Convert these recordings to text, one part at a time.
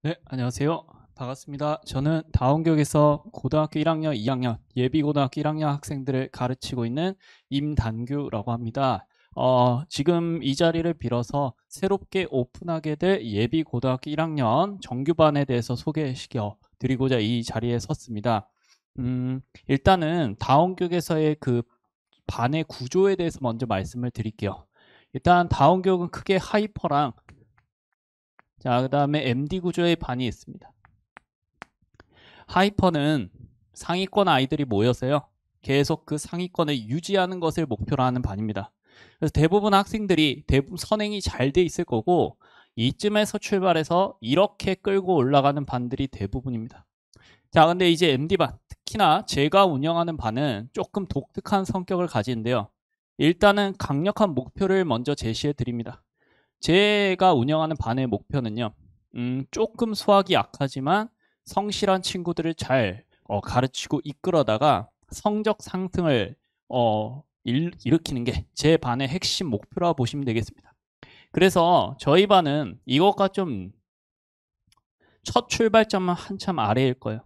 네, 안녕하세요. 반갑습니다. 저는 다원교육에서 고등학교 1학년, 2학년, 예비고등학교 1학년 학생들을 가르치고 있는 임단규라고 합니다. 지금 이 자리를 빌어서 새롭게 오픈하게 될 예비고등학교 1학년 정규반에 대해서 소개시켜 드리고자 이 자리에 섰습니다. 일단은 다원교육에서의 그 반의 구조에 대해서 먼저 말씀을 드릴게요. 일단 다원교육은 크게 하이퍼랑 그 다음에 MD 구조의 반이 있습니다. 하이퍼는 상위권 아이들이 모여서요. 계속 그 상위권을 유지하는 것을 목표로 하는 반입니다. 그래서 대부분 학생들이 대부분 선행이 잘 돼 있을 거고 이쯤에서 출발해서 이렇게 끌고 올라가는 반들이 대부분입니다. 자, 근데 이제 MD반, 특히나 제가 운영하는 반은 조금 독특한 성격을 가지는데요. 일단은 강력한 목표를 먼저 제시해 드립니다. 제가 운영하는 반의 목표는요. 조금 수학이 약하지만 성실한 친구들을 잘 가르치고 이끌어다가 성적 상승을 일으키는 게 제 반의 핵심 목표라고 보시면 되겠습니다. 그래서 저희 반은 이것과 좀 첫 출발점은 한참 아래일 거예요.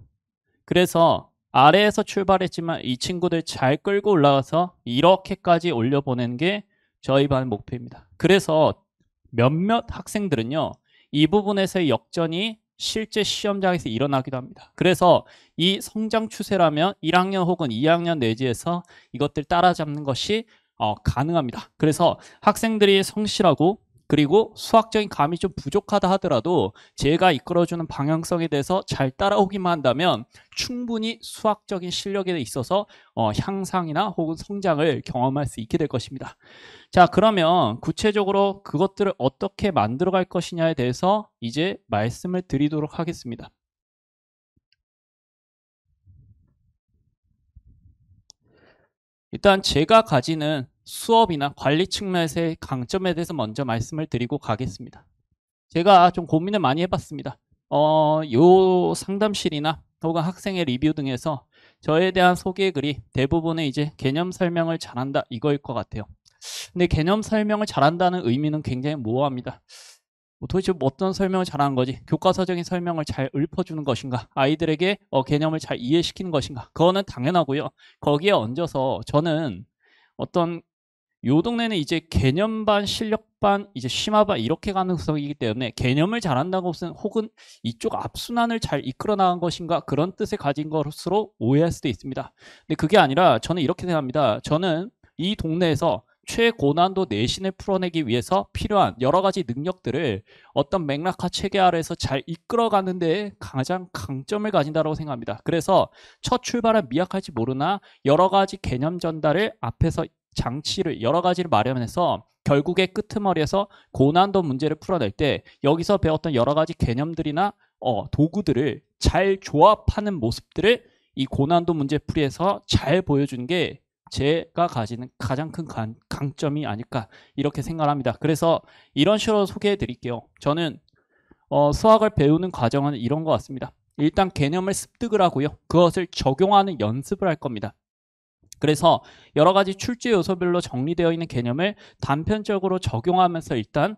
그래서 아래에서 출발했지만 이 친구들 잘 끌고 올라가서 이렇게까지 올려보내는 게 저희 반의 목표입니다. 그래서 몇몇 학생들은요, 이 부분에서의 역전이 실제 시험장에서 일어나기도 합니다. 그래서 이 성장 추세라면 1학년 혹은 2학년 내지에서 이것들 따라잡는 것이 가능합니다. 그래서 학생들이 성실하고 그리고 수학적인 감이 좀 부족하다 하더라도 제가 이끌어주는 방향성에 대해서 잘 따라오기만 한다면 충분히 수학적인 실력에 있어서 향상이나 혹은 성장을 경험할 수 있게 될 것입니다. 자, 그러면 구체적으로 그것들을 어떻게 만들어 갈 것이냐에 대해서 이제 말씀을 드리도록 하겠습니다. 일단 제가 가지는 수업이나 관리 측면에서의 강점에 대해서 먼저 말씀을 드리고 가겠습니다. 제가 좀 고민을 많이 해봤습니다. 요 상담실이나 혹은 학생의 리뷰 등에서 저에 대한 소개글이 대부분의 이제 개념 설명을 잘한다 이거일 것 같아요. 근데 개념 설명을 잘한다는 의미는 굉장히 모호합니다. 도대체 어떤 설명을 잘하는 거지? 교과서적인 설명을 잘 읊어주는 것인가? 아이들에게 개념을 잘 이해시키는 것인가? 그거는 당연하고요. 거기에 얹어서 저는 어떤 요 동네는 이제 개념반, 실력반, 이제 심화반 이렇게 가는 구성이기 때문에 개념을 잘한다는 것은 혹은 이쪽 앞순환을 잘 이끌어 나간 것인가 그런 뜻을 가진 것으로 오해할 수도 있습니다. 근데 그게 아니라 저는 이렇게 생각합니다. 저는 이 동네에서 최고난도 내신을 풀어내기 위해서 필요한 여러 가지 능력들을 어떤 맥락화 체계 아래에서 잘 이끌어가는 데 가장 강점을 가진다고 생각합니다. 그래서 첫 출발은 미약할지 모르나 여러 가지 개념 전달을 앞에서 장치를 여러 가지를 마련해서 결국에 끄트머리에서 고난도 문제를 풀어낼 때 여기서 배웠던 여러 가지 개념들이나 도구들을 잘 조합하는 모습들을 이 고난도 문제 풀이에서 잘 보여주는 게 제가 가지는 가장 큰 강점이 아닐까 이렇게 생각합니다. 그래서 이런 식으로 소개해 드릴게요. 저는 수학을 배우는 과정은 이런 것 같습니다. 일단 개념을 습득을 하고요. 그것을 적용하는 연습을 할 겁니다. 그래서 여러 가지 출제 요소별로 정리되어 있는 개념을 단편적으로 적용하면서 일단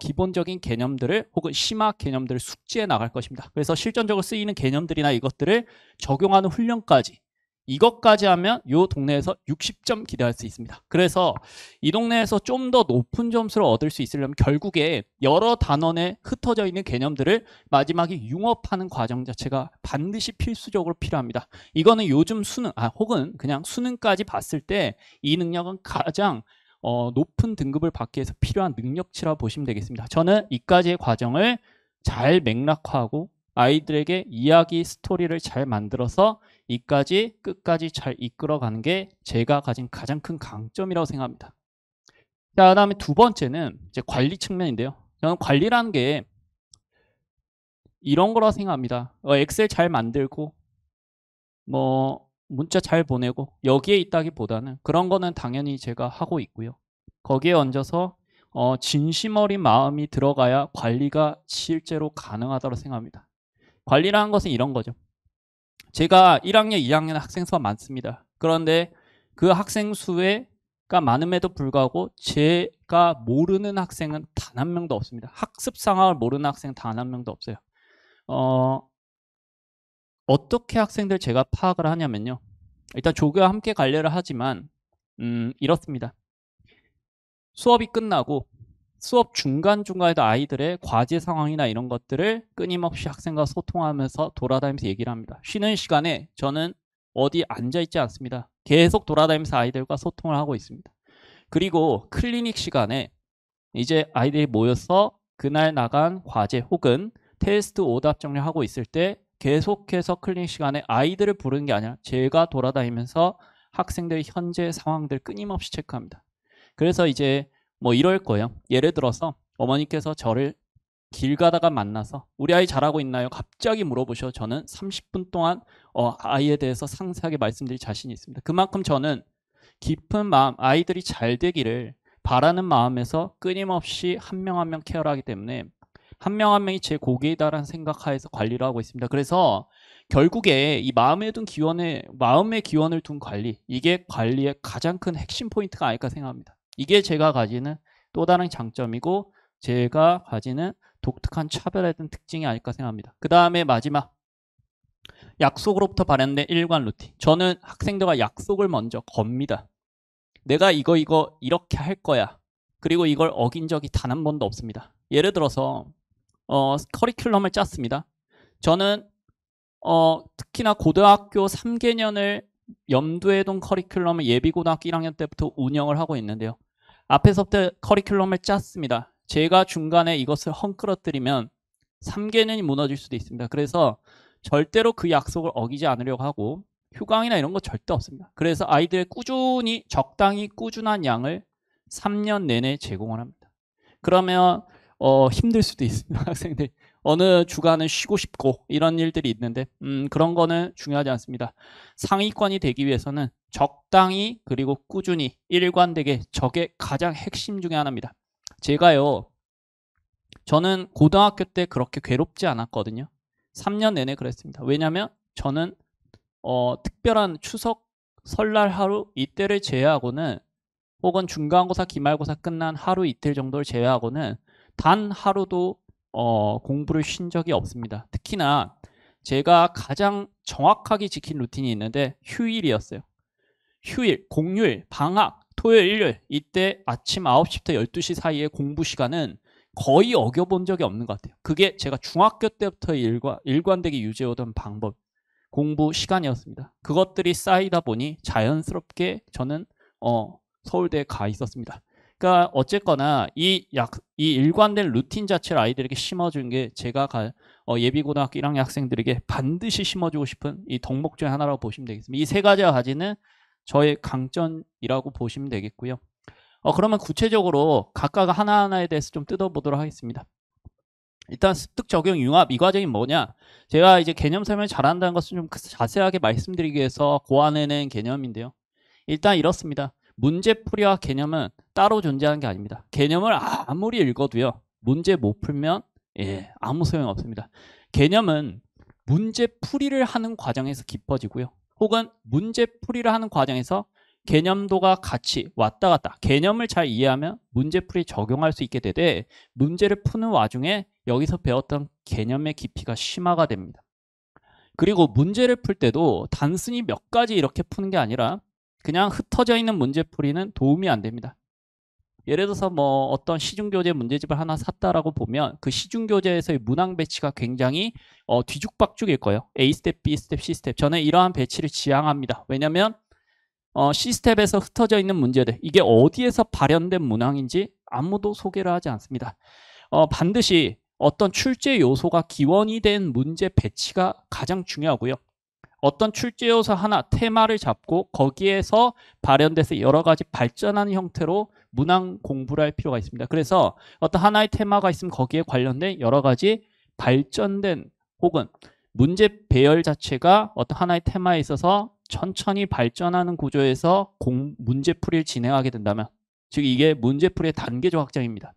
기본적인 개념들을 혹은 심화 개념들을 숙지해 나갈 것입니다. 그래서 실전적으로 쓰이는 개념들이나 이것들을 적용하는 훈련까지 이것까지 하면 이 동네에서 60점 기대할 수 있습니다. 그래서 이 동네에서 좀 더 높은 점수를 얻을 수 있으려면 결국에 여러 단원에 흩어져 있는 개념들을 마지막에 융합하는 과정 자체가 반드시 필수적으로 필요합니다. 이거는 요즘 수능 혹은 그냥 수능까지 봤을 때 이 능력은 가장 높은 등급을 받기 위해서 필요한 능력치라고 보시면 되겠습니다. 저는 이까지의 과정을 잘 맥락화하고 아이들에게 이야기 스토리를 잘 만들어서 이까지 끝까지 잘 이끌어가는 게 제가 가진 가장 큰 강점이라고 생각합니다. 자, 그다음에 두 번째는 이제 관리 측면인데요. 저는 관리라는 게 이런 거라고 생각합니다. 엑셀 잘 만들고 뭐 문자 잘 보내고 여기에 있다기보다는 그런 거는 당연히 제가 하고 있고요. 거기에 얹어서 진심 어린 마음이 들어가야 관리가 실제로 가능하다고 생각합니다. 관리라는 것은 이런 거죠. 제가 1학년, 2학년 학생 수가 많습니다. 그런데 그 학생 수가 많음에도 불구하고 제가 모르는 학생은 단 한 명도 없습니다. 학습 상황을 모르는 학생은 단 한 명도 없어요. 어떻게 학생들 제가 파악을 하냐면요. 일단 조교와 함께 관리를 하지만 이렇습니다. 수업이 끝나고 수업 중간중간에도 아이들의 과제 상황이나 이런 것들을 끊임없이 학생과 소통하면서 돌아다니면서 얘기를 합니다. 쉬는 시간에 저는 어디 앉아있지 않습니다. 계속 돌아다니면서 아이들과 소통을 하고 있습니다. 그리고 클리닉 시간에 이제 아이들이 모여서 그날 나간 과제 혹은 테스트 오답 정리하고 있을 때 계속해서 클리닉 시간에 아이들을 부르는 게 아니라 제가 돌아다니면서 학생들의 현재 상황들 끊임없이 체크합니다. 그래서 이제 뭐 이럴 거예요. 예를 들어서 어머니께서 저를 길 가다가 만나서 우리 아이 잘하고 있나요? 갑자기 물어보셔. 저는 30분 동안 아이에 대해서 상세하게 말씀드릴 자신이 있습니다. 그만큼 저는 깊은 마음, 아이들이 잘 되기를 바라는 마음에서 끊임없이 한 명 한 명 케어를 하기 때문에 한 명 한 명이 제 고객이다라는 생각하에서 관리를 하고 있습니다. 그래서 결국에 이 마음의 기원을 둔 관리, 이게 관리의 가장 큰 핵심 포인트가 아닐까 생각합니다. 이게 제가 가지는 또 다른 장점이고 제가 가지는 독특한 차별화된 특징이 아닐까 생각합니다. 그 다음에 마지막, 약속으로부터 발현된 일관 루틴. 저는 학생들과 약속을 먼저 겁니다. 내가 이거 이렇게 할 거야. 그리고 이걸 어긴 적이 단 한 번도 없습니다. 예를 들어서 커리큘럼을 짰습니다. 저는 특히나 고등학교 3개년을 염두에 둔 커리큘럼을 예비고등학교 1학년 때부터 운영을 하고 있는데요. 앞에서부터 커리큘럼을 짰습니다. 제가 중간에 이것을 헝클어뜨리면 3개년이 무너질 수도 있습니다. 그래서 절대로 그 약속을 어기지 않으려고 하고 휴강이나 이런 거 절대 없습니다. 그래서 아이들의 적당히 꾸준한 양을 3년 내내 제공을 합니다. 그러면 힘들 수도 있습니다. 학생들 어느 주간은 쉬고 싶고 이런 일들이 있는데 그런 거는 중요하지 않습니다. 상위권이 되기 위해서는 적당히 그리고 꾸준히 일관되게, 저게 가장 핵심 중에 하나입니다. 저는 고등학교 때 그렇게 괴롭지 않았거든요. 3년 내내 그랬습니다. 왜냐하면 저는 특별한 추석, 설날 하루 이때를 제외하고는, 혹은 중간고사, 기말고사 끝난 하루 이틀 정도를 제외하고는 단 하루도 공부를 쉰 적이 없습니다. 특히나 제가 가장 정확하게 지킨 루틴이 있는데 휴일이었어요. 휴일, 공휴일, 방학, 토요일, 일요일, 이때 아침 9시부터 12시 사이에 공부 시간은 거의 어겨본 적이 없는 것 같아요. 그게 제가 중학교 때부터 일관되게 유지해오던 방법, 공부 시간이었습니다. 그것들이 쌓이다 보니 자연스럽게 저는 서울대에 가 있었습니다. 그러니까 어쨌거나 이 일관된 루틴 자체를 아이들에게 심어준 게 제가 예비고등학교 1학년 학생들에게 반드시 심어주고 싶은 이 덕목 중에 하나라고 보시면 되겠습니다. 이 세 가지가 가지는 저의 강점이라고 보시면 되겠고요. 그러면 구체적으로 각각 하나하나에 대해서 좀 뜯어보도록 하겠습니다. 일단 습득, 적용, 융합, 이 과정이 뭐냐? 제가 이제 개념 설명을 잘한다는 것을 좀 자세하게 말씀드리기 위해서 고안해낸 개념인데요. 일단 이렇습니다. 문제풀이와 개념은 따로 존재하는 게 아닙니다. 개념을 아무리 읽어도요, 문제 못 풀면 아무 소용 없습니다. 개념은 문제풀이를 하는 과정에서 깊어지고요, 혹은 문제풀이를 하는 과정에서 개념도가 같이 왔다 갔다, 개념을 잘 이해하면 문제풀이 적용할 수 있게 되되, 문제를 푸는 와중에 여기서 배웠던 개념의 깊이가 심화가 됩니다. 그리고 문제를 풀 때도 단순히 몇 가지 이렇게 푸는 게 아니라 그냥 흩어져 있는 문제풀이는 도움이 안 됩니다. 예를 들어서 뭐 어떤 시중교재 문제집을 하나 샀다라고 보면 그 시중교재에서의 문항 배치가 굉장히 뒤죽박죽일 거예요. A스텝, B스텝, C스텝. 저는 이러한 배치를 지향합니다. 왜냐하면 C스텝에서 흩어져 있는 문제들, 이게 어디에서 발현된 문항인지 아무도 소개를 하지 않습니다. 반드시 어떤 출제 요소가 기원이 된 문제 배치가 가장 중요하고요. 어떤 출제 요소 하나, 테마를 잡고 거기에서 발현돼서 여러 가지 발전하는 형태로 문항 공부를 할 필요가 있습니다. 그래서 어떤 하나의 테마가 있으면 거기에 관련된 여러 가지 발전된, 혹은 문제 배열 자체가 어떤 하나의 테마에 있어서 천천히 발전하는 구조에서 문제풀이를 진행하게 된다면, 즉 이게 문제풀이의 단계적 확장입니다.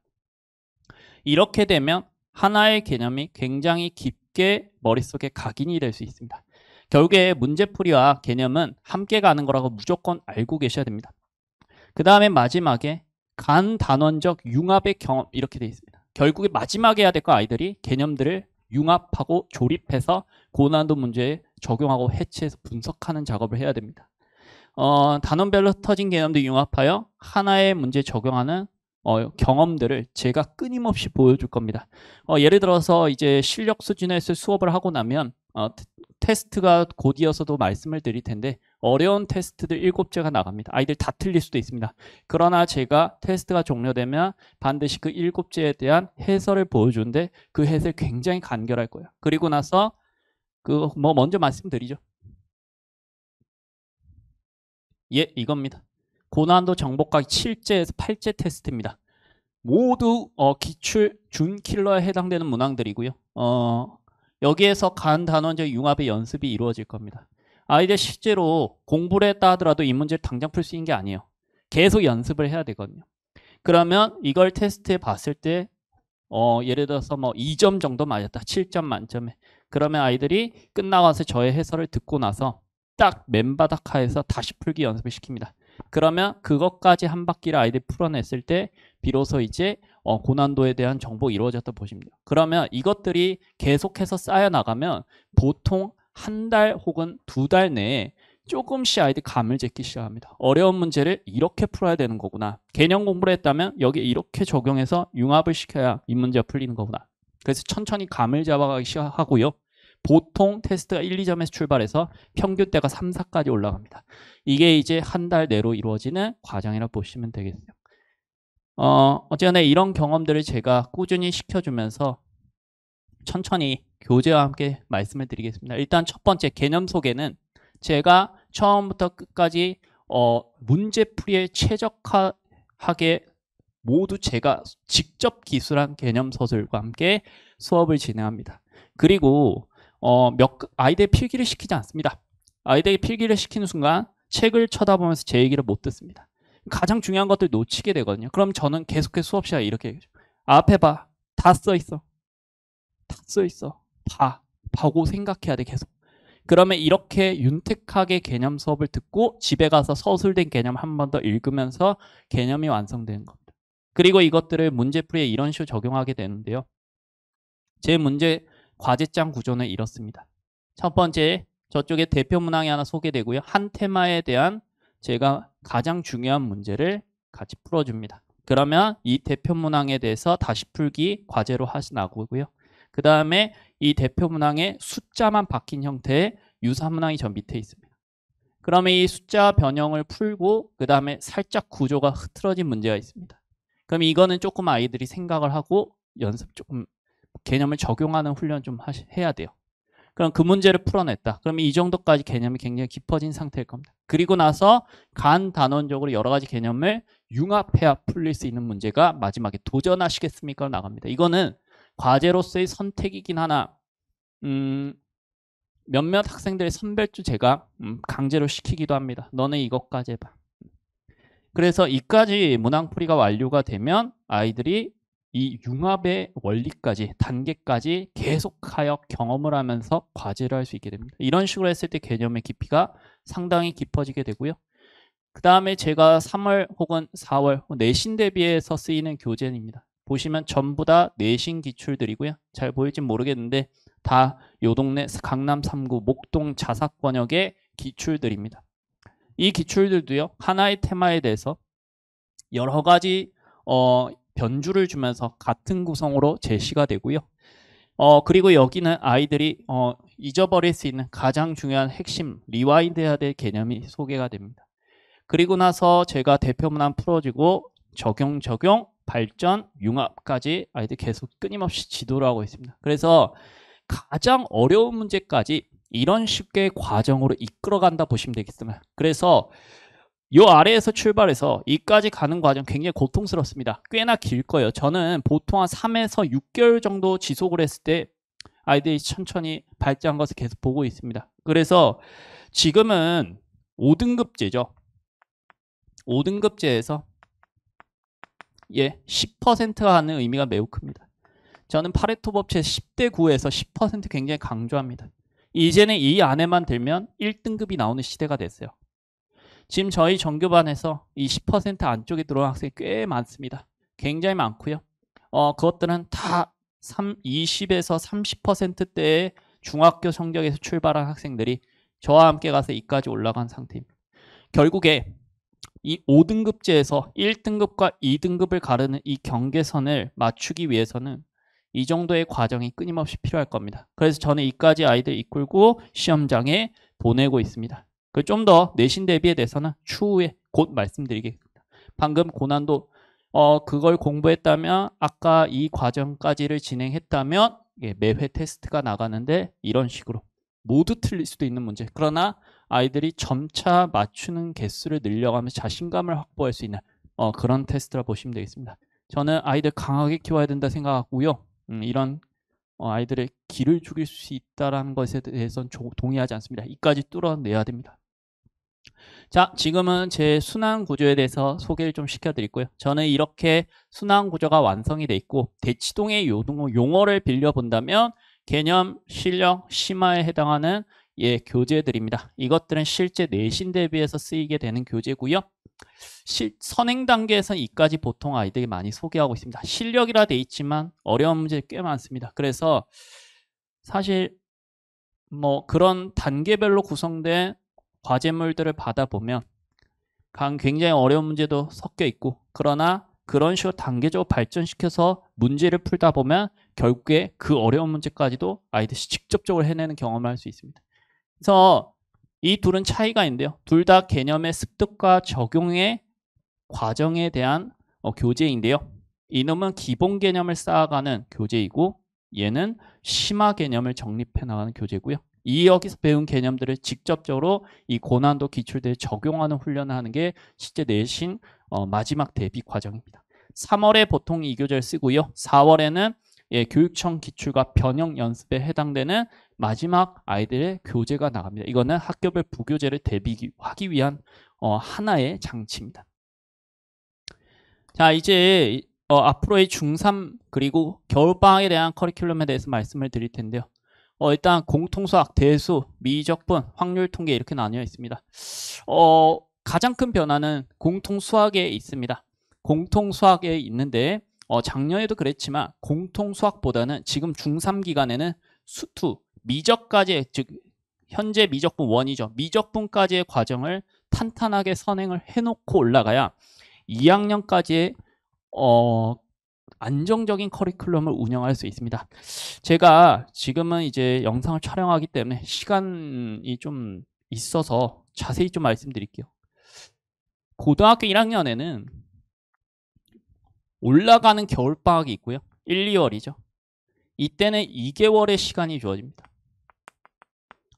이렇게 되면 하나의 개념이 굉장히 깊게 머릿속에 각인이 될 수 있습니다. 결국에 문제풀이와 개념은 함께 가는 거라고 무조건 알고 계셔야 됩니다. 그 다음에 마지막에 간단원적 융합의 경험, 이렇게 되어 있습니다. 결국에 마지막에 해야 될 거, 아이들이 개념들을 융합하고 조립해서 고난도 문제에 적용하고 해체해서 분석하는 작업을 해야 됩니다. 단원별로 흩어진 개념들 융합하여 하나의 문제에 적용하는 경험들을 제가 끊임없이 보여줄 겁니다. 예를 들어서 이제 실력 수준에서 수업을 하고 나면 테스트가 곧 이어서도 말씀을 드릴 텐데 어려운 테스트들 7개가 나갑니다. 아이들 다 틀릴 수도 있습니다. 그러나 제가 테스트가 종료되면 반드시 그 7개에 대한 해설을 보여주는데 그 해설 굉장히 간결할 거예요. 그리고 나서 먼저 말씀드리죠. 예, 이겁니다. 고난도 정복하기 7제에서 8제 테스트입니다. 모두 기출 준킬러에 해당되는 문항들이고요. 여기에서 간 단원적 융합의 연습이 이루어질 겁니다. 아이들 실제로 공부를 했다 하더라도 이 문제를 당장 풀 수 있는 게 아니에요. 계속 연습을 해야 되거든요. 그러면 이걸 테스트해 봤을 때 예를 들어서 2점 정도 맞았다. 7점 만점에. 그러면 아이들이 끝나가서 저의 해설을 듣고 나서 딱 맨바닥 하에서 다시 풀기 연습을 시킵니다. 그러면 그것까지 한 바퀴를 아이들이 풀어냈을 때 비로소 이제 고난도에 대한 정보가 이루어졌다 보시면 돼요. 그러면 이것들이 계속해서 쌓여 나가면 보통 한 달 혹은 2달 내에 조금씩 아이들이 감을 잡기 시작합니다. 어려운 문제를 이렇게 풀어야 되는 거구나. 개념 공부를 했다면 여기에 이렇게 적용해서 융합을 시켜야 이 문제가 풀리는 거구나. 그래서 천천히 감을 잡아가기 시작하고요. 보통 테스트가 1, 2점에서 출발해서 평균대가 3, 4까지 올라갑니다. 이게 이제 한 달 내로 이루어지는 과정이라고 보시면 되겠어요. 어쨌거나 이런 경험들을 제가 꾸준히 시켜주면서 천천히 교재와 함께 말씀을 드리겠습니다. 일단 첫 번째 개념 소개는 제가 처음부터 끝까지 문제풀이에 최적화하게 모두 제가 직접 기술한 개념 서술과 함께 수업을 진행합니다. 그리고 아이들 필기를 시키지 않습니다. 아이들에게 필기를 시키는 순간 책을 쳐다보면서 제 얘기를 못 듣습니다. 가장 중요한 것들 놓치게 되거든요. 그럼 저는 계속해서 수업 시간에 이렇게 얘기하죠. 앞에 봐. 다 써있어. 다 써있어. 보고 생각해야 돼 계속. 그러면 이렇게 윤택하게 개념 수업을 듣고 집에 가서 서술된 개념 한 번 더 읽으면서 개념이 완성되는 겁니다. 그리고 이것들을 문제풀이에 이런 식으로 적용하게 되는데요. 제 문제 과제장 구조는 이렇습니다. 첫 번째, 저쪽에 대표 문항이 하나 소개되고요. 한 테마에 대한 제가 가장 중요한 문제를 같이 풀어줍니다. 그러면 이 대표 문항에 대해서 다시 풀기 과제로 나오고요. 그 다음에 이 대표 문항에 숫자만 박힌 형태의 유사 문항이 저 밑에 있습니다. 그러면 이 숫자 변형을 풀고 그 다음에 살짝 구조가 흐트러진 문제가 있습니다. 그럼 이거는 조금 아이들이 생각을 하고 연습 조금 개념을 적용하는 훈련 좀 해야 돼요. 그럼 그 문제를 풀어냈다. 그럼 이 정도까지 개념이 굉장히 깊어진 상태일 겁니다. 그리고 나서 간 단원적으로 여러 가지 개념을 융합해야 풀릴 수 있는 문제가 마지막에 도전하시겠습니까? 나갑니다. 이거는 과제로서의 선택이긴 하나 몇몇 학생들의 선별주 제가 강제로 시키기도 합니다. 너네 이것까지 해봐. 그래서 이까지 문항풀이가 완료가 되면 아이들이 이 융합의 원리까지 단계까지 계속하여 경험을 하면서 과제를 할 수 있게 됩니다. 이런 식으로 했을 때 개념의 깊이가 상당히 깊어지게 되고요. 그 다음에 제가 3월 혹은 4월 내신 대비해서 쓰이는 교재입니다. 보시면 전부 다 내신 기출들이고요. 잘 보일진 모르겠는데 다 요 동네 강남 3구 목동 자사권역의 기출들입니다. 이 기출들도요. 하나의 테마에 대해서 여러 가지 변주를 주면서 같은 구성으로 제시가 되고요. 그리고 여기는 아이들이 잊어버릴 수 있는 가장 중요한 핵심 리와인드해야 될 개념이 소개가 됩니다. 그리고 나서 제가 대표 문항 풀어주고 적용, 발전, 융합까지 아이들 계속 끊임없이 지도를 하고 있습니다. 그래서 가장 어려운 문제까지 이런 식의 과정으로 이끌어간다 보시면 되겠습니다. 그래서 이 아래에서 출발해서 이까지 가는 과정 굉장히 고통스럽습니다. 꽤나 길 거예요. 저는 보통 한 3에서 6개월 정도 지속을 했을 때 아이들이 천천히 발전한 것을 계속 보고 있습니다. 그래서 지금은 5등급제죠. 5등급제에서 10%가 하는 의미가 매우 큽니다. 저는 파레토 법칙 10대 9에서 10% 굉장히 강조합니다. 이제는 이 안에만 들면 1등급이 나오는 시대가 됐어요. 지금 저희 정규반에서 이 10% 안쪽에 들어온 학생이 꽤 많습니다. 굉장히 많고요. 그것들은 다 20에서 30%대의 중학교 성적에서 출발한 학생들이 저와 함께 가서 이까지 올라간 상태입니다. 결국에 이 5등급제에서 1등급과 2등급을 가르는 이 경계선을 맞추기 위해서는 이 정도의 과정이 끊임없이 필요할 겁니다. 그래서 저는 이까지 아이들 이끌고 시험장에 보내고 있습니다. 좀 더 내신 대비에 대해서는 추후에 곧 말씀드리겠습니다. 방금 고난도 그걸 공부했다면 아까 이 과정까지를 진행했다면 매회 테스트가 나가는데 이런 식으로 모두 틀릴 수도 있는 문제. 그러나 아이들이 점차 맞추는 개수를 늘려가면서 자신감을 확보할 수 있는 그런 테스트라 보시면 되겠습니다. 저는 아이들 강하게 키워야 된다 생각하고요. 이런 아이들의 기를 죽일 수 있다는 것에 대해서는 동의하지 않습니다. 이까지 뚫어내야 됩니다. 자, 지금은 제 순환 구조에 대해서 소개를 좀 시켜드리고요. 저는 이렇게 순환 구조가 완성이 돼 있고 대치동의 용어를 빌려본다면 개념, 실력, 심화에 해당하는 교재들입니다. 이것들은 실제 내신 대비해서 쓰이게 되는 교재고요. 선행 단계에서는 이까지 보통 아이들이 많이 소개하고 있습니다. 실력이라 돼 있지만 어려운 문제 꽤 많습니다. 그래서 사실 그런 단계별로 구성된 과제물들을 받아보면 굉장히 어려운 문제도 섞여 있고 그러나 그런 식으로 단계적으로 발전시켜서 문제를 풀다 보면 결국에 그 어려운 문제까지도 아이들이 직접적으로 해내는 경험을 할 수 있습니다. 그래서 이 둘은 차이가 있는데요. 둘 다 개념의 습득과 적용의 과정에 대한 교재인데요. 이놈은 기본 개념을 쌓아가는 교재이고 얘는 심화 개념을 정립해 나가는 교재고요. 여기서 배운 개념들을 직접적으로 이 고난도 기출대에 적용하는 훈련을 하는 게 실제 내신 마지막 대비 과정입니다. 3월에 보통 이 교재를 쓰고요. 4월에는 교육청 기출과 변형 연습에 해당되는 마지막 아이들의 교재가 나갑니다. 이거는 학교별 부교재를 대비하기 위한 하나의 장치입니다. 자, 이제 앞으로의 중3 그리고 겨울방학에 대한 커리큘럼에 대해서 말씀을 드릴 텐데요. 일단 공통수학, 대수, 미적분, 확률 통계 이렇게 나뉘어 있습니다. 가장 큰 변화는 공통수학에 있습니다. 공통수학에 있는데 작년에도 그랬지만 공통수학보다는 지금 중3 기간에는 수투, 미적까지 즉 현재 미적분 1이죠. 미적분까지의 과정을 탄탄하게 선행을 해놓고 올라가야 2학년까지의 안정적인 커리큘럼을 운영할 수 있습니다. 제가 지금은 이제 영상을 촬영하기 때문에 시간이 좀 있어서 자세히 좀 말씀드릴게요. 고등학교 1학년에는 올라가는 겨울방학이 있고요. 1, 2월이죠. 이때는 2개월의 시간이 주어집니다.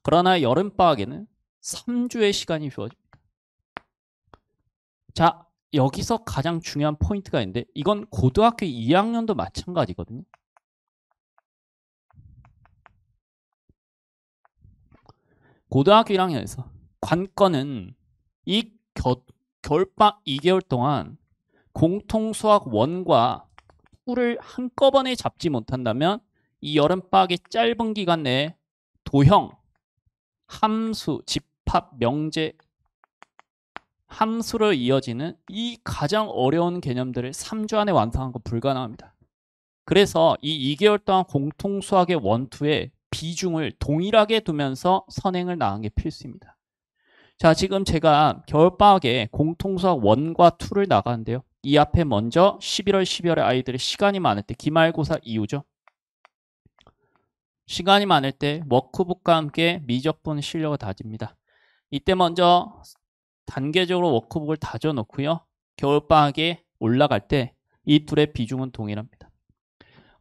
그러나 여름방학에는 3주의 시간이 주어집니다. 자, 여기서 가장 중요한 포인트가 있는데 이건 고등학교 2학년도 마찬가지거든요. 고등학교 1학년에서 관건은 이 겨울방학 2개월 동안 공통수학 1과 2를 한꺼번에 잡지 못한다면 이 여름방학의 짧은 기간 내에 도형, 함수, 집합, 명제, 함수로 이어지는 이 가장 어려운 개념들을 3주 안에 완성한 건 불가능합니다. 그래서 이 2개월 동안 공통수학의 1, 2의 비중을 동일하게 두면서 선행을 나가는 게 필수입니다. 자, 지금 제가 겨울방학에 공통수학 1과 2를 나가는데요. 이 앞에 먼저 11월, 12월에 아이들이 시간이 많을 때 기말고사 이후죠. 시간이 많을 때 워크북과 함께 미적분 실력을 다집니다. 이때 먼저 단계적으로 워크북을 다져놓고요. 겨울방학에 올라갈 때 이 둘의 비중은 동일합니다.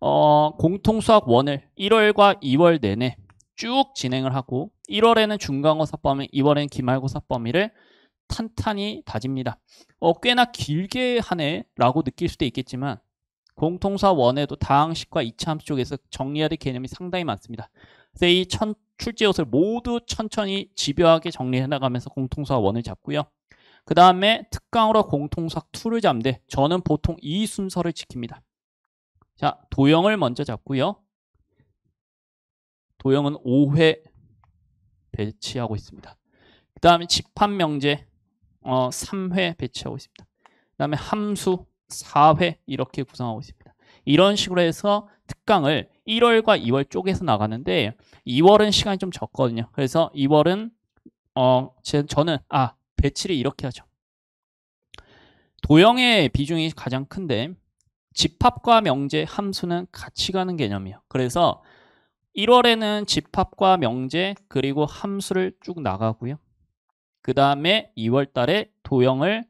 공통수학 1을 1월과 2월 내내 쭉 진행을 하고 1월에는 중간고사 범위, 2월에는 기말고사 범위를 탄탄히 다집니다. 꽤나 길게 하네 라고 느낄 수도 있겠지만 공통수학 1에도 다항식과 이차함수 쪽에서 정리해야 될 개념이 상당히 많습니다. 그래서 이 출제 요소를 모두 천천히 집요하게 정리해 나가면서 공통수학 1을 잡고요. 그 다음에 특강으로 공통수학 2를 잡는데 저는 보통 이 순서를 지킵니다. 자, 도형을 먼저 잡고요. 도형은 5회 배치하고 있습니다. 그 다음에 집합명제 3회 배치하고 있습니다. 그 다음에 함수 4회 이렇게 구성하고 있습니다. 이런 식으로 해서 특강을 1월과 2월 쪼개서 나가는데 2월은 시간이 좀 적거든요. 그래서 2월은 저는 배치를 이렇게 하죠. 도형의 비중이 가장 큰데 집합과 명제, 함수는 같이 가는 개념이에요. 그래서 1월에는 집합과 명제 그리고 함수를 쭉 나가고요. 그 다음에 2월 달에 도형을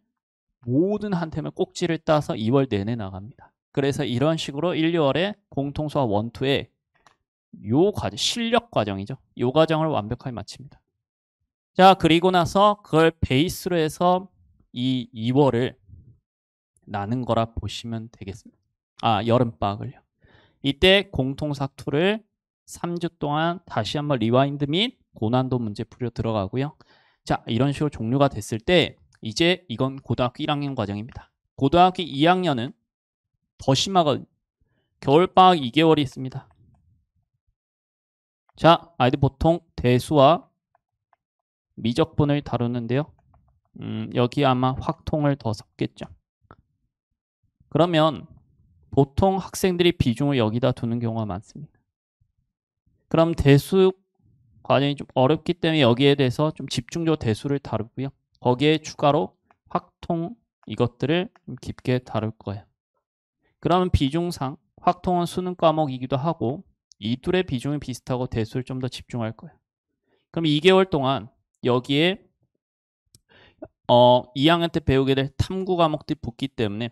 모든 한템을 꼭지를 따서 2월 내내 나갑니다. 그래서 이런 식으로 1, 2월에 공통수학 1, 2에 요 과정, 실력 과정이죠. 요 과정을 완벽하게 마칩니다. 자, 그리고 나서 그걸 베이스로 해서 이 2월을 나는 거라 보시면 되겠습니다. 여름방학을요. 이때 공통수학 2를 3주 동안 다시 한번 리와인드 및 고난도 문제 풀려 들어가고요. 자, 이런 식으로 종료가 됐을 때 이제 이건 고등학교 1학년 과정입니다. 고등학교 2학년은 더 심하거든요. 겨울방학 2개월이 있습니다. 자, 아이들 보통 대수와 미적분을 다루는데요. 여기 아마 확통을 더 섞겠죠. 그러면 보통 학생들이 비중을 여기다 두는 경우가 많습니다. 그럼 대수 과정이 좀 어렵기 때문에 여기에 대해서 좀 집중적으로 대수를 다루고요. 거기에 추가로 확통 이것들을 좀 깊게 다룰 거예요. 그러면 비중상 확통은 수능 과목이기도 하고 이 둘의 비중이 비슷하고 대수를 좀 더 집중할 거예요. 그럼 2개월 동안 여기에 2학년 때 배우게 될 탐구 과목들이 붙기 때문에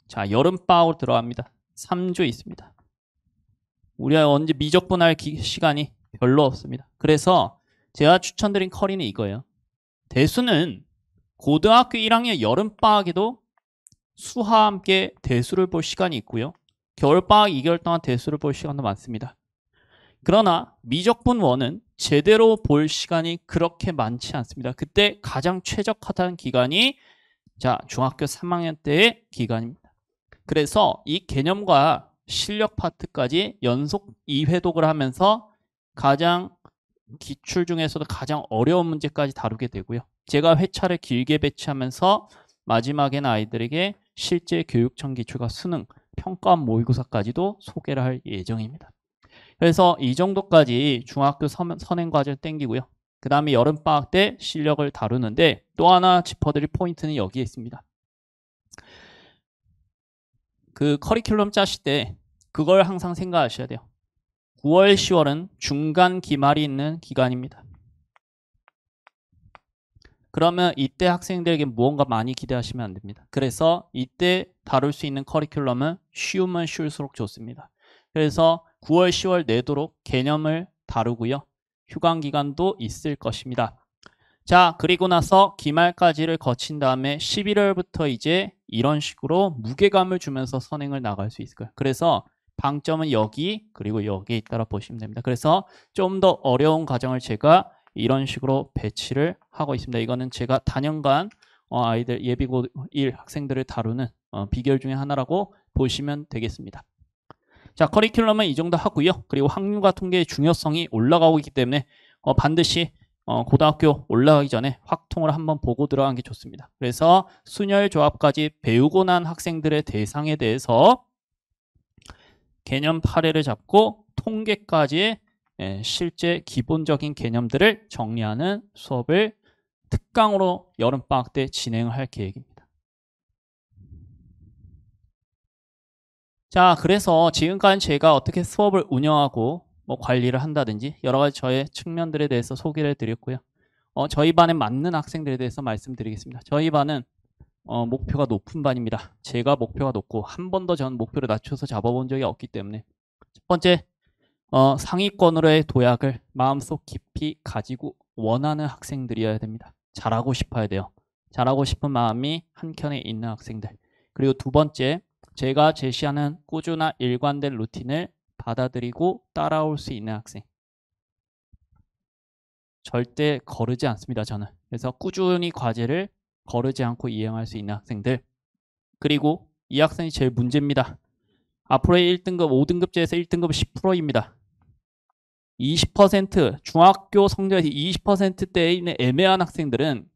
자, 여름방학으로 들어갑니다. 3주 있습니다. 우리가 언제 미적분할 시간이 별로 없습니다. 그래서 제가 추천드린 커리는 이거예요. 대수는 고등학교 1학년 여름방학에도 수와 함께 대수를 볼 시간이 있고요. 겨울방학 2개월 동안 대수를 볼 시간도 많습니다. 그러나 미적분 1은 제대로 볼 시간이 그렇게 많지 않습니다. 그때 가장 최적화된 기간이 중학교 3학년 때의 기간입니다. 그래서 이 개념과 실력 파트까지 연속 2회독을 하면서 가장 기출 중에서도 가장 어려운 문제까지 다루게 되고요. 제가 회차를 길게 배치하면서 마지막에는 아이들에게 실제 교육청 기출과 수능, 평가원 모의고사까지도 소개를 할 예정입니다. 그래서 이 정도까지 중학교 선행 과제를 땡기고요. 그 다음에 여름방학 때 실력을 다루는데 또 하나 짚어드릴 포인트는 여기에 있습니다. 그 커리큘럼 짜실 때 그걸 항상 생각하셔야 돼요. 9월, 10월은 중간 기말이 있는 기간입니다. 그러면 이때 학생들에게 무언가 많이 기대하시면 안 됩니다. 그래서 이때 다룰 수 있는 커리큘럼은 쉬우면 쉬울수록 좋습니다. 그래서 9월, 10월 내도록 개념을 다루고요. 휴강 기간도 있을 것입니다. 자, 그리고 나서 기말까지를 거친 다음에 11월부터 이제 이런 식으로 무게감을 주면서 선행을 나갈 수 있을 거예요. 그래서 방점은 여기 그리고 여기에 있다라 보시면 됩니다. 그래서 좀 더 어려운 과정을 제가 이런 식으로 배치를 하고 있습니다. 이거는 제가 단연간 아이들 예비고 1 학생들을 다루는 비결 중에 하나라고 보시면 되겠습니다. 자, 커리큘럼은 이 정도 하고요. 그리고 확률과 통계의 중요성이 올라가고 있기 때문에 반드시 고등학교 올라가기 전에 확통을 한번 보고 들어가는 게 좋습니다. 그래서 순열 조합까지 배우고 난 학생들의 대상에 대해서 개념 8회를 잡고 통계까지의 실제 기본적인 개념들을 정리하는 수업을 특강으로 여름방학 때 진행을 할 계획입니다. 자, 그래서 지금까지 제가 어떻게 수업을 운영하고 관리를 한다든지 여러 가지 저의 측면들에 대해서 소개를 드렸고요. 저희 반에 맞는 학생들에 대해서 말씀드리겠습니다. 저희 반은 목표가 높은 반입니다. 제가 목표가 높고 한 번도 전 목표를 낮춰서 잡아본 적이 없기 때문에 첫 번째 상위권으로의 도약을 마음속 깊이 가지고 원하는 학생들이어야 됩니다. 잘하고 싶어야 돼요. 잘하고 싶은 마음이 한켠에 있는 학생들. 그리고 두 번째, 제가 제시하는 꾸준한 일관된 루틴을 받아들이고 따라올 수 있는 학생. 절대 거르지 않습니다, 저는. 그래서 꾸준히 과제를 거르지 않고 이행할 수 있는 학생들. 그리고 이 학생이 제일 문제입니다. 앞으로의 1등급, 5등급제에서 1등급 10%입니다. 20% 중학교 성적에서 20%대에 있는 애매한 학생들은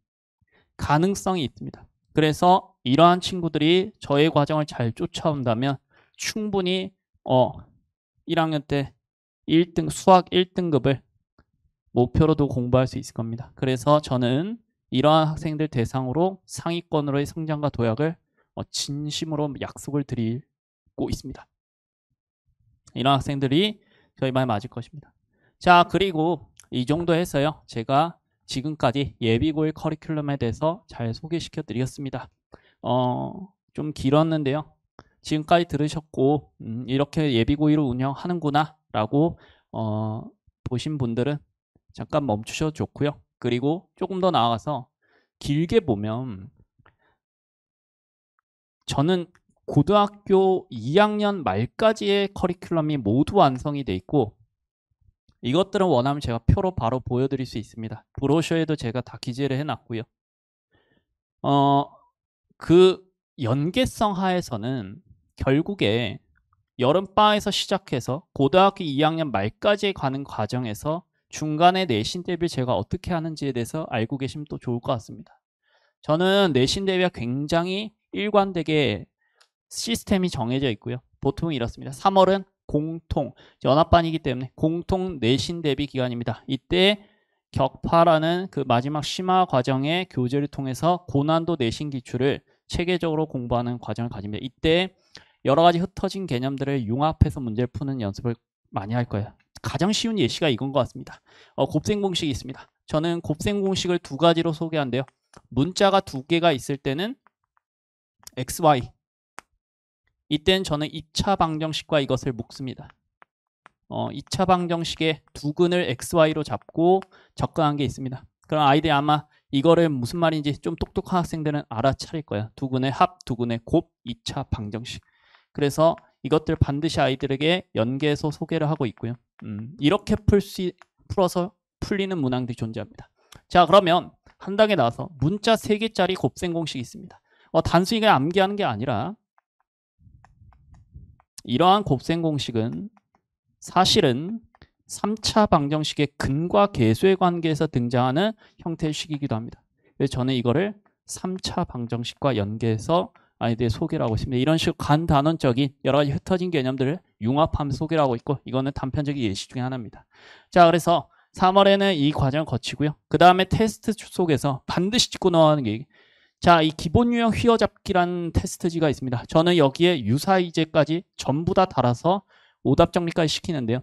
가능성이 있습니다. 그래서 이러한 친구들이 저의 과정을 잘 쫓아온다면 충분히 1학년 때 1등 수학 1등급을 목표로도 공부할 수 있을 겁니다. 그래서 저는 이러한 학생들 대상으로 상위권으로의 성장과 도약을 진심으로 약속을 드리고 있습니다. 이런 학생들이 저희 반에 맞을 것입니다. 자, 그리고 이 정도 해서요. 제가 지금까지 예비고일 커리큘럼에 대해서 잘 소개시켜 드렸습니다. 좀 길었는데요. 지금까지 들으셨고 이렇게 예비고일을 운영하는구나 라고 보신 분들은 잠깐 멈추셔도 좋고요. 그리고 조금 더 나아가서 길게 보면 저는 고등학교 2학년 말까지의 커리큘럼이 모두 완성이 돼 있고 이것들은 원하면 제가 표로 바로 보여드릴 수 있습니다. 브로셔에도 제가 다 기재를 해놨고요. 그 연계성 하에서는 결국에 여름방에서 시작해서 고등학교 2학년 말까지 가는 과정에서 중간에 내신 대비를 제가 어떻게 하는지에 대해서 알고 계시면 또 좋을 것 같습니다. 저는 내신 대비가 굉장히 일관되게 시스템이 정해져 있고요. 보통 이렇습니다. 3월은 공통, 연합반이기 때문에 공통 내신 대비 기간입니다. 이때 격파라는 그 마지막 심화 과정의 교재를 통해서 고난도 내신 기출을 체계적으로 공부하는 과정을 가집니다. 이때 여러 가지 흩어진 개념들을 융합해서 문제를 푸는 연습을 많이 할 거예요. 가장 쉬운 예시가 이건 것 같습니다. 곱셈 공식이 있습니다. 저는 곱셈 공식을 두 가지로 소개한대요. 문자가 두 개가 있을 때는 XY. 이때는 저는 2차 방정식과 이것을 묶습니다. 2차 방정식의 두근을 XY로 잡고 접근한 게 있습니다. 그럼 아이들이 아마 이거를 무슨 말인지 좀 똑똑한 학생들은 알아차릴 거예요. 두근의 합, 두근의 곱, 2차 방정식. 그래서 이것들 반드시 아이들에게 연계해서 소개를 하고 있고요. 이렇게 풀어서 풀리는 문항들이 존재합니다. 자, 그러면 한 단계 나와서 문자 3개짜리 곱셈 공식이 있습니다. 단순히 그냥 암기하는 게 아니라 이러한 곱셈 공식은 사실은 3차 방정식의 근과 계수의 관계에서 등장하는 형태의 식이기도 합니다. 그래서 저는 이거를 3차 방정식과 연계해서 아이들의 소개를 하고 있습니다. 이런 식으로 간단원적인 여러 가지 흩어진 개념들을 융합하면서 소개를 하고 있고 이거는 단편적인 예시 중에 하나입니다. 자, 그래서 3월에는 이 과정을 거치고요. 그 다음에 테스트 속에서 반드시 짚고 넘어가는 게 자, 이 기본 유형 휘어잡기라는 테스트지가 있습니다. 저는 여기에 유사이제까지 전부 다 달아서 오답 정리까지 시키는데요.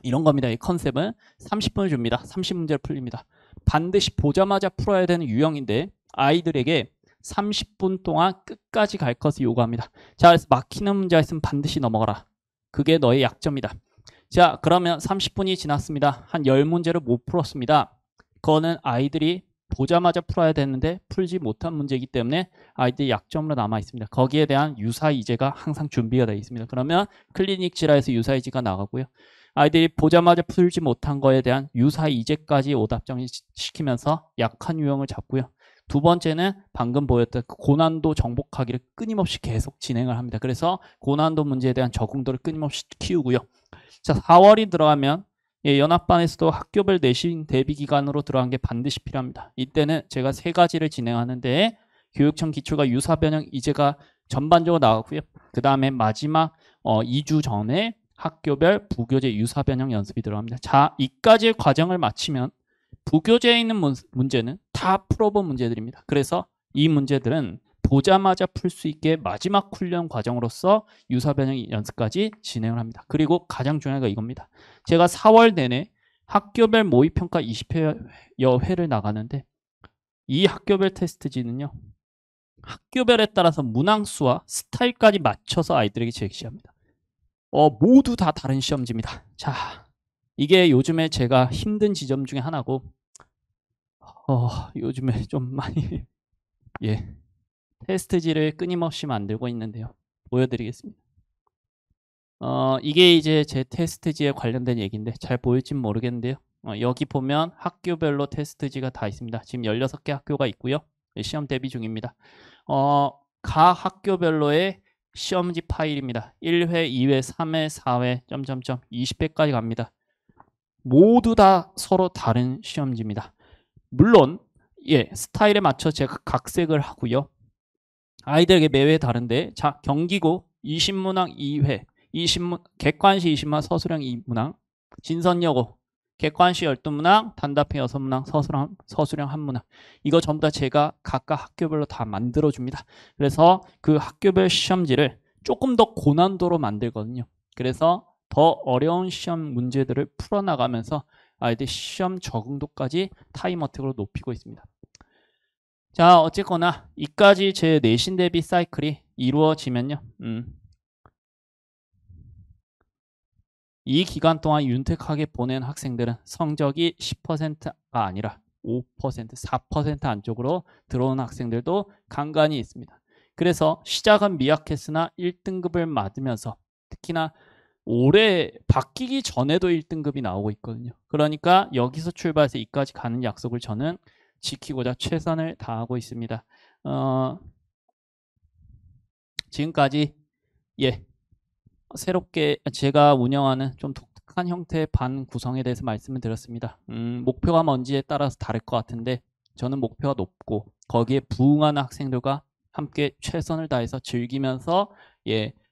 이런 겁니다. 이 컨셉은 30분을 줍니다. 30문제를 풀립니다. 반드시 보자마자 풀어야 되는 유형인데 아이들에게 30분 동안 끝까지 갈 것을 요구합니다. 자, 그래서 막히는 문제가 있으면 반드시 넘어가라. 그게 너의 약점이다. 자, 그러면 30분이 지났습니다. 한 10문제를 못 풀었습니다. 그거는 아이들이 보자마자 풀어야 되는데 풀지 못한 문제이기 때문에 아이들이 약점으로 남아 있습니다. 거기에 대한 유사이제가 항상 준비가 되어 있습니다. 그러면 클리닉 지라에서 유사이제가 나가고요. 아이들이 보자마자 풀지 못한 거에 대한 유사이제까지 오답 정리시키면서 약한 유형을 잡고요. 두 번째는 방금 보였던 고난도 정복하기를 끊임없이 계속 진행을 합니다. 그래서 고난도 문제에 대한 적응도를 끊임없이 키우고요. 자, 4월이 들어가면 연합반에서도 학교별 내신 대비 기간으로 들어간 게 반드시 필요합니다. 이때는 제가 3가지를 진행하는데 교육청 기출과 유사변형 이제가 전반적으로 나가고요. 그 다음에 마지막 2주 전에 학교별 부교재 유사변형 연습이 들어갑니다. 자, 이까지의 과정을 마치면 부교재에 있는 문제는 다 풀어본 문제들입니다. 그래서 이 문제들은 보자마자 풀 수 있게 마지막 훈련 과정으로서 유사변형 연습까지 진행을 합니다. 그리고 가장 중요한 건 이겁니다. 제가 4월 내내 학교별 모의평가 20여 회를 나가는데 이 학교별 테스트지는요. 학교별에 따라서 문항수와 스타일까지 맞춰서 아이들에게 제시합니다. 모두 다 다른 시험지입니다. 자, 이게 요즘에 제가 힘든 지점 중에 하나고 요즘에 좀 많이 테스트지를 끊임없이 만들고 있는데요. 보여드리겠습니다. 이게 이제 제 테스트지에 관련된 얘기인데 잘 보일진 모르겠는데요. 여기 보면 학교별로 테스트지가 다 있습니다. 지금 16개 학교가 있고요. 시험 대비 중입니다. 각 학교별로의 시험지 파일입니다. 1회, 2회, 3회, 4회, 20회까지 갑니다. 모두 다 서로 다른 시험지입니다. 물론 스타일에 맞춰 제가 각색을 하고요. 아이들에게 매회 다른데 자, 경기고 20문항 2회, 객관시 20문항, 서술형 2문항, 진선여고, 객관시 12문항, 단답형 6문항, 서술형 1문항. 이거 전부 다 제가 각각 학교별로 다 만들어줍니다. 그래서 그 학교별 시험지를 조금 더 고난도로 만들거든요. 그래서 더 어려운 시험 문제들을 풀어나가면서 아이들 시험 적응도까지 타임어택으로 높이고 있습니다. 자, 어쨌거나 이까지 제 내신 대비 사이클이 이루어지면요. 이 기간 동안 윤택하게 보낸 학생들은 성적이 10%가 아니라 5%, 4% 안쪽으로 들어오는 학생들도 간간히 있습니다. 그래서 시작은 미약했으나 1등급을 맞으면서 특히나 올해 바뀌기 전에도 1등급이 나오고 있거든요. 그러니까 여기서 출발해서 이까지 가는 약속을 저는 지키고자 최선을 다하고 있습니다. 지금까지 새롭게 제가 운영하는 좀 독특한 형태의 반 구성에 대해서 말씀을 드렸습니다. 목표가 뭔지에 따라서 다를 것 같은데 저는 목표가 높고 거기에 부응하는 학생들과 함께 최선을 다해서 즐기면서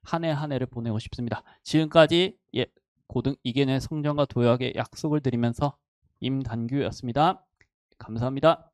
한 해 한 해를 보내고 싶습니다. 지금까지 고등 2개년의 성적과 도약의 약속을 드리면서 임단규였습니다. 감사합니다.